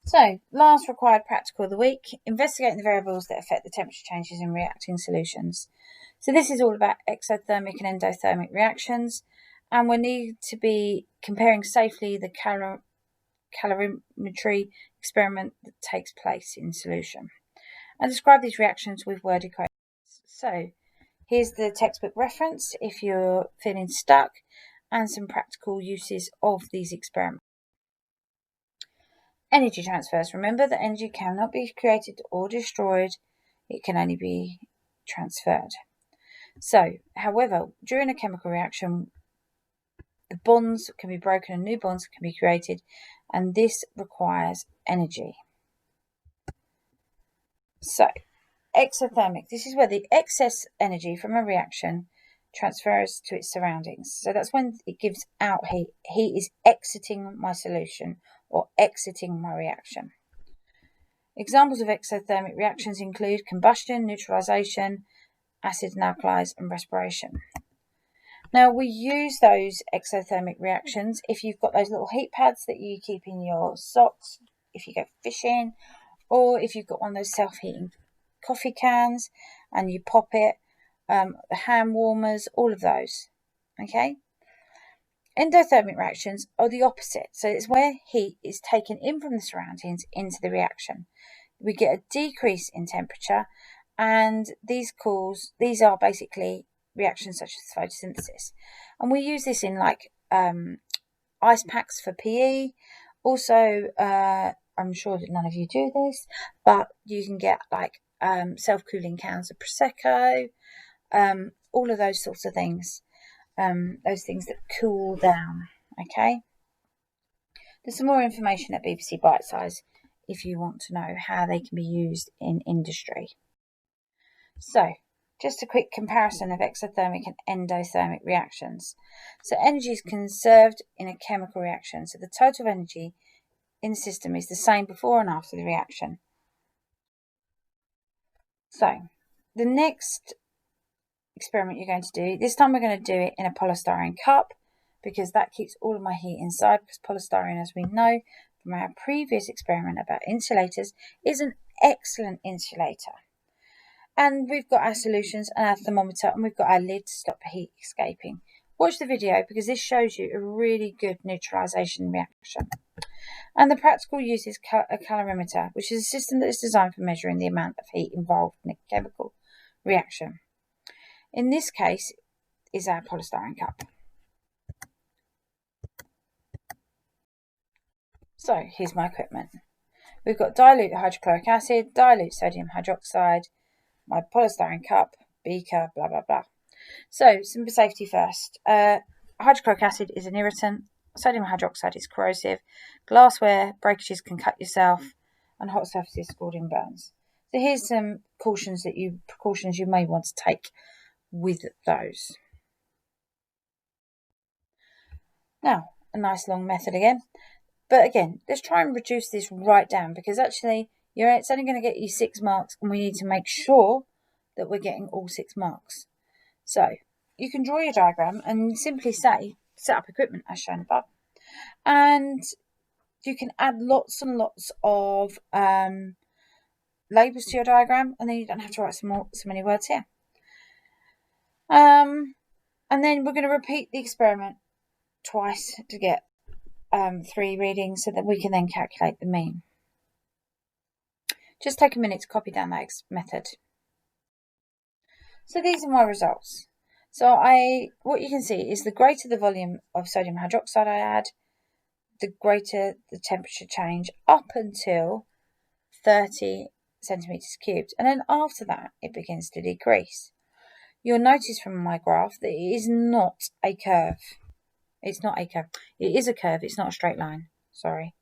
So, last required practical of the week, investigating the variables that affect the temperature changes in reacting solutions. So this is all about exothermic and endothermic reactions, and we need to be comparing safely the calorimetry experiment that takes place in solution. And describe these reactions with word equations. So, here's the textbook reference if you're feeling stuck, and some practical uses of these experiments. Energy transfers. Remember that energy cannot be created or destroyed. It can only be transferred. So, however, during a chemical reaction, the bonds can be broken and new bonds can be created, and this requires energy. So, exothermic. This is where the excess energy from a reaction transfers to its surroundings. So that's when it gives out heat. Heat is exiting my solution or exiting my reaction. Examples of exothermic reactions include combustion, neutralization, acids and alkalis, and respiration. Now, we use those exothermic reactions if you've got those little heat pads that you keep in your socks if you go fishing, or if you've got one of those self-heating coffee cans and you pop it, the hand warmers, all of those. Okay? Endothermic reactions are the opposite. So it's where heat is taken in from the surroundings into the reaction. We get a decrease in temperature, and these are basically reactions such as photosynthesis. And we use this in like ice packs for PE. Also, I'm sure that none of you do this, but you can get like self-cooling cans of Prosecco, all of those sorts of things, those things that cool down, okay? There's some more information at BBC Bite Size if you want to know how they can be used in industry. So, just a quick comparison of exothermic and endothermic reactions. So, energy is conserved in a chemical reaction. So, the total energy in the system is the same before and after the reaction. So, the next experiment you're going to do, this time we're going to do it in a polystyrene cup, because that keeps all of my heat inside, because polystyrene, as we know from our previous experiment about insulators, is an excellent insulator. And we've got our solutions and our thermometer, and we've got our lid to stop the heat escaping. Watch the video because this shows you a really good neutralization reaction. And the practical use is a calorimeter, which is a system that is designed for measuring the amount of heat involved in a chemical reaction. In this case, is our polystyrene cup. So here's my equipment. We've got dilute hydrochloric acid, dilute sodium hydroxide, my polystyrene cup, beaker, blah, blah, blah. So, some safety first. Hydrochloric acid is an irritant, sodium hydroxide is corrosive, glassware, breakages can cut yourself, and hot surfaces, scalding burns. So here's some precautions you may want to take with those. Now, a nice long method again. But again, let's try and reduce this right down, because actually it's only going to get you 6 marks, and we need to make sure that we're getting all 6 marks. So you can draw your diagram and simply say set up equipment as shown above, and you can add lots and lots of labels to your diagram, and then you don't have to write so many words here. And then we're going to repeat the experiment twice to get 3 readings, so that we can then calculate the mean. Just take a minute to copy down that method. So these are my results. So what you can see is the greater the volume of sodium hydroxide I add, the greater the temperature change up until 30 centimeters cubed. And then after that, it begins to decrease. You'll notice from my graph that it is not a curve. It's not a curve. It is a curve. It's not a straight line. Sorry.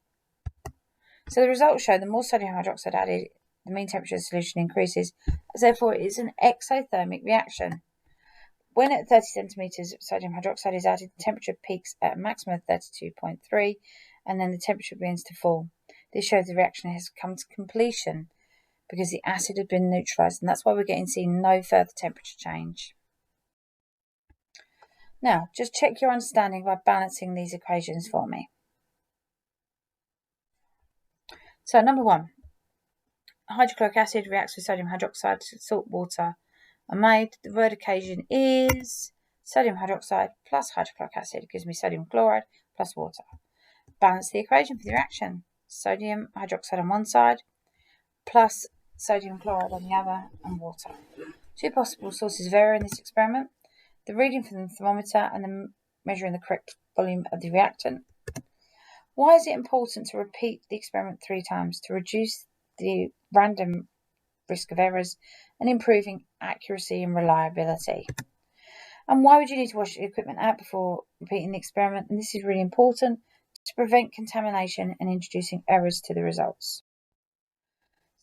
So the results show the more sodium hydroxide added, the mean temperature of the solution increases. Therefore, it is an exothermic reaction. When at 30 centimeters sodium hydroxide is added, the temperature peaks at a maximum of 32.3, and then the temperature begins to fall. This shows the reaction has come to completion because the acid had been neutralized, and that's why we're seeing no further temperature change. Now, just check your understanding by balancing these equations for me. So number 1, hydrochloric acid reacts with sodium hydroxide, salt, water are made. The word occasion is sodium hydroxide plus hydrochloric acid gives me sodium chloride plus water. Balance the equation for the reaction. Sodium hydroxide on one side plus sodium chloride on the other and water. 2 possible sources of error in this experiment: the reading from the thermometer and the measuring the correct volume of the reactant. Why is it important to repeat the experiment 3 times? To reduce the random risk of errors and improving accuracy and reliability. And why would you need to wash the equipment out before repeating the experiment? And this is really important to prevent contamination and introducing errors to the results.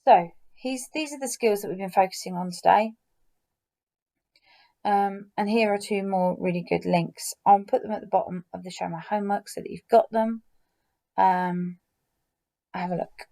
So these are the skills that we've been focusing on today. And here are 2 more really good links. I'll put them at the bottom of the show my homework so that you've got them. Have a look.